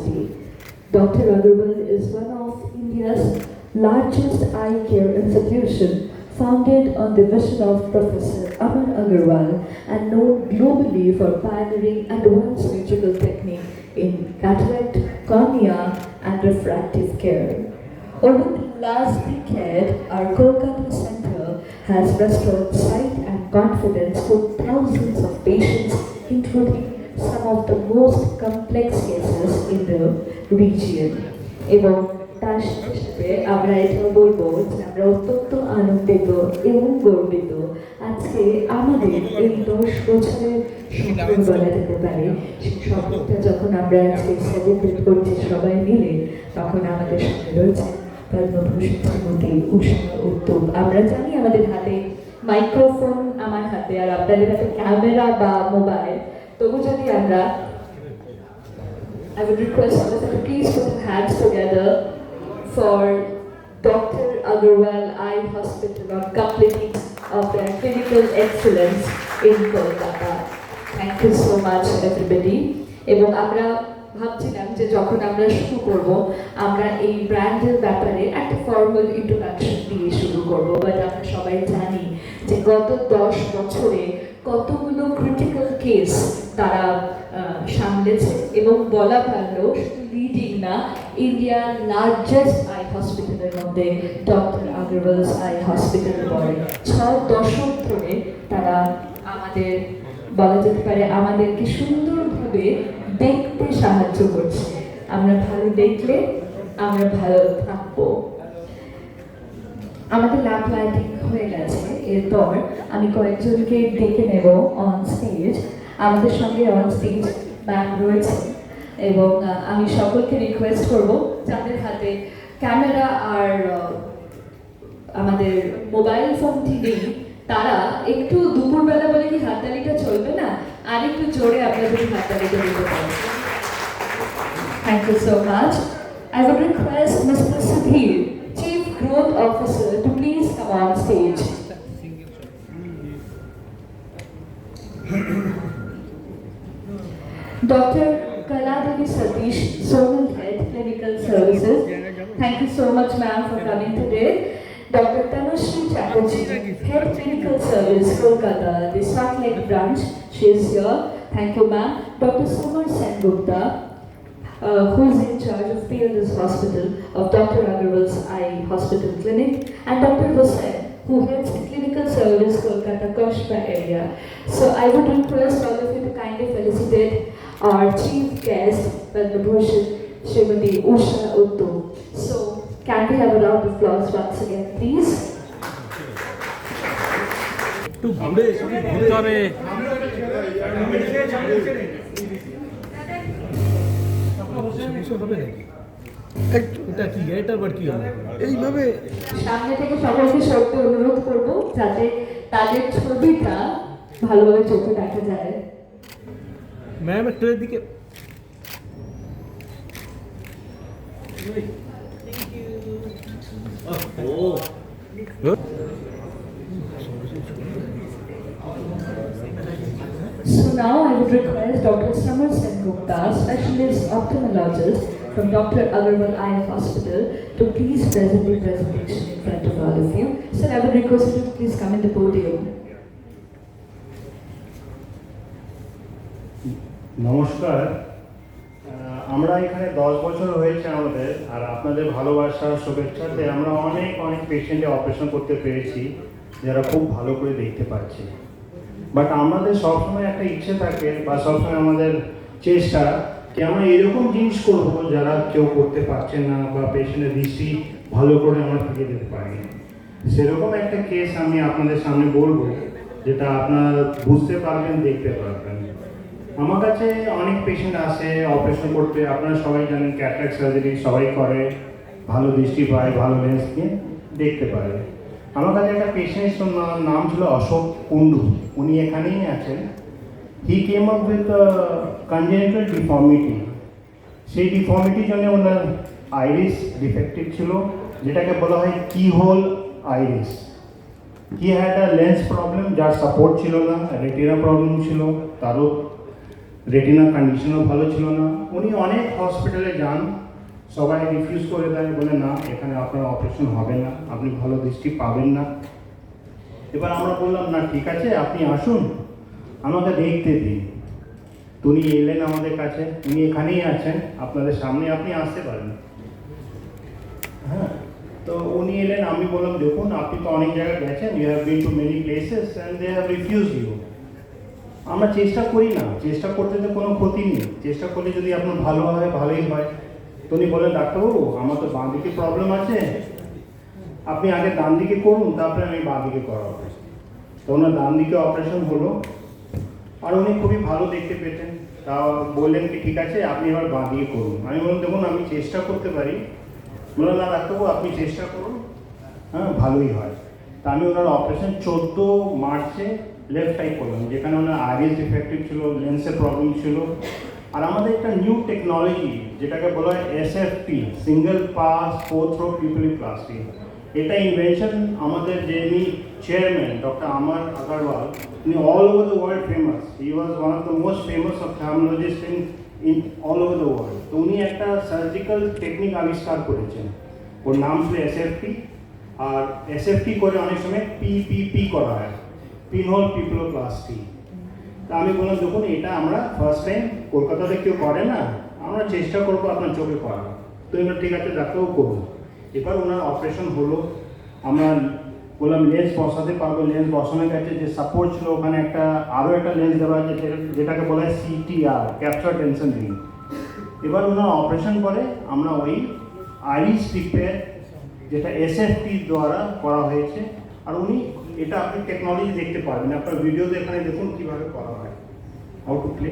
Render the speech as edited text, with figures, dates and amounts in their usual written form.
capacity. Dr. Agarwal is one of India's largest eye care institution, founded on the vision of Professor Aman Agarwal and known globally for pioneering advanced surgical technique in cataract, cornea, and refractive care. Over the last decade, our Kolkata Center has restored sight and confidence to thousands of patients, including some of the most complex cases in the region. এবং তার সাথে আমরা এটা বলবো যে আমরা অত্যন্ত আনন্দিত এবং গর্বিত আজকে আমাদের এই 10 বছরের স্বপ্ন বলা যেতে পারে সেই স্বপ্নটা যখন আমরা আজকে সেলিব্রেট করছি সবাই মিলে তখন আমাদের সাথে রয়েছে পদ্মভূষণ শ্রীমতী উষা উত্তম। আমরা জানি আমাদের হাতে মাইক্রোফোন, আমার হাতে আর আপনাদের হাতে ক্যামেরা বা মোবাইল, তবু যদি আমরা I would request all of you to please put your hands together for Dr. Agarwal Eye Hospital on completing of their clinical excellence in Kolkata. Thank you so much everybody. এবং আমরা ভাবছিলাম যে যখন আমরা শুরু করব আমরা এই ব্র্যান্ডের ব্যাপারে একটা ফর্মাল ইন্ট্রোডাকশন দিয়ে শুরু করব, বাট আমরা সবাই জানি যে গত 10 বছরে কতগুলো ক্রিটিক্যাল কেস তারা সামলেছে এবং বলা ভালো শুধু লিডিং না, ইন্ডিয়ার লার্জেস্ট আই হসপিটালের মধ্যে ডক্টর আগারওয়ালস আই হসপিটাল পড়ে। 6 দশক ধরে তারা আমাদের বলা যেতে পারে আমাদেরকে সুন্দরভাবে দেখতে সাহায্য করছে। আমরা ভালো দেখলে আমরা ভালো থাকবো। আমাদের ল্যাব লাইটিং হয়ে গেছে, এরপর আমি কয়েকজনকে ডেকে নেব অন স্টেজ। আমাদের সঙ্গে অন স্টেজ ম্যাম রয়েছে এবং আমি সকলকে রিকোয়েস্ট করব যাদের হাতে ক্যামেরা আর আমাদের মোবাইল ফোনটি নেই তারা একটু দুপুরবেলা বলে কি হাততালিটা চলবে না, আর একটু জোরে আপনাদের হাততালিটা দিতে পারেন। Thank you so much. I would request Mr. Sudhir, Chief Growth Officer, to please come on stage. Dr. Kaladevi Satish, Zonal Head, Clinical Services. Thank you so much, ma'am, for coming today. Dr. Tanushree Chatterjee, Head Clinical Service, Kolkata, the Salt Lake branch. She is here. Thank you, ma'am. Dr. Sumar Sengupta, who is in charge of PLS Hospital of Dr. Agarwal's Eye Hospital Clinic, and Dr. Hussain, who heads the Clinical Service, Kolkata, Koshba area. So I would request all of you to kindly felicitate our chief guest, Padmabhushan Srimati Usha Uttu. So can we have a round of applause once again, please? এইভাবে সামনে থেকে সকলকে সত্যি অনুরোধ করব যাতে তাদের ছবিটা ভালোভাবে চোখে দেখা যায়। ম্যাম একটু এদিকে। So now I would request Dr. Samar Sengupta, specialist ophthalmologist from Dr. Agarwal Eye Hospital, to please present the presentation in front of all of you. Sir, I would request you to please come in the podium. নমস্কার, আমরা এখানে 10 বছর হয়েছে আমাদের, আর আপনাদের ভালোবাসা শুভেচ্ছাতে আমরা অনেক পেশেন্টে অপারেশন করতে পেরেছি যারা খুব ভালো করে দেখতে পাচ্ছে। বাট আমাদের সবসময় একটা ইচ্ছে থাকে বা সবসময় আমাদের চেষ্টা কি আমরা এরকম জিনিস করবো যারা কেউ করতে পারছে না বা পেশেন্টের দৃষ্টি ভালো করে আমরা ফিরিয়ে দিতে পারি। সেরকম একটা কেস আমি আপনাদের সামনে বলবো যেটা আপনারা বুঝতে পারবেন, দেখতে পারবেন। আমার কাছে অনেক পেশেন্ট আসে অপারেশন করতে, আপনারা সবাই জানেন ক্যাটারাক্ট সার্জারি সবাই করে, ভালো দৃষ্টি পায়, ভালো লেন্স নিয়ে দেখতে পারে। আমার কাছে একটা পেশেন্টের নাম ছিল অশোক কুন্ডু, উনি এখানেই আছেন। He came up with congenital deformity. সেই ডিফর্মিটির জন্য ওনার আইরিস ডিফেক্টিভ ছিল, যেটাকে বলা হয় কি whole iris. He had a lens problem, যার সাপোর্ট ছিল না, রেটিনা প্রবলেম ছিল, তারও রেটিনা কন্ডিশনও ভালো ছিল না। উনি অনেক হসপিটালে যান, সবাই রিফিউজ করে দেয়, বলে না এখানে আপনার অপারেশন হবে না, আপনি ভালো দৃষ্টি পাবেন না। এবার আমরা বললাম না ঠিক আছে আপনি আসুন, আমাকে দেখতে দিন। তো উনি এলেন আমাদের কাছে, উনি এখানেই আছেন আপনাদের সামনে, আপনি আসতে পারেন। হ্যাঁ, তো উনি এলেন, আমি বললাম দেখুন আপনি তো অনেক জায়গায় গেছেন, you have been to many places and they have refuse you. আমরা চেষ্টা করি না, চেষ্টা করতে তো কোনো ক্ষতি নেই, চেষ্টা করলে যদি আপনার ভালো হয় ভালোই হয়। তো উনি বলেন ডাক্তারবাবু আমার তো বাঁ দিকে প্রবলেম আছে, আপনি আগে ডান দিকে করুন তারপরে আমি বাঁ দিকে করাবো। তো ওনার ডান দিকে অপারেশন হলো, আর উনি খুবই ভালো দেখতে পেতেন। তা বললেন কি ঠিক আছে আপনি এবার বাঁ দিকে করুন। আমি বললাম দেখুন আমি চেষ্টা করতে পারি। বললাম না ডাক্তারবাবু আপনি চেষ্টা করুন, হ্যাঁ ভালোই হয়। তা আমি ওনার অপারেশন 14 মার্চে লেফট আই করলাম, যেখানে ওনার আইরিস ডিফেক্টিভ ছিল, লেন্সের প্রবলেম ছিল। আর আমাদের একটা নিউ টেকনোলজি যেটাকে বলা হয় SFP, single pass four throw pupiloplasty. এটা ইনভেনশন আমাদের যিনি চেয়ারম্যান ডক্টর আমার আগরওয়াল, উনি all over the world famous, he was one of the most famous ophthalmologist in all over the world. তো উনি একটা সার্জিক্যাল টেকনিক আবিষ্কার করেছেন, ওর নাম ছিল এসএফপি। আর এসএফপি করে অনেক সময় পিপিপি করা হয়, পিনহোল পিউপিলোপ্লাস্টি। তা আমি বললাম দেখুন এটা আমরা ফার্স্ট টাইম কলকাতাতে কেউ করে না, আমরা চেষ্টা করবো আপনার চোখে করার। তো এবার ঠিক আছে ডাক্তারবাবু করুন। এবার ওনার অপারেশন হলো, আমরা বললাম লেন্স বসাতে পারবো, লেন্স বসানোর কাছে যে সাপোর্ট ছিল ওখানে একটা আরও একটা লেন্স দেওয়া আছে যেটাকে বলা হয় সিটিআর, ক্যাপচার টেনশন রিং। এবার ওনার অপারেশন করে আমরা ওই আইরিস রিপেয়ার যেটা এসএফপি দ্বারা করা হয়েছে। আর উনি এটা আপনি টেকনোলজি দেখতে পারবেন, আপনার ভিডিওতে এখানে দেখুন কীভাবে করা হয়, হাউ টু প্লে।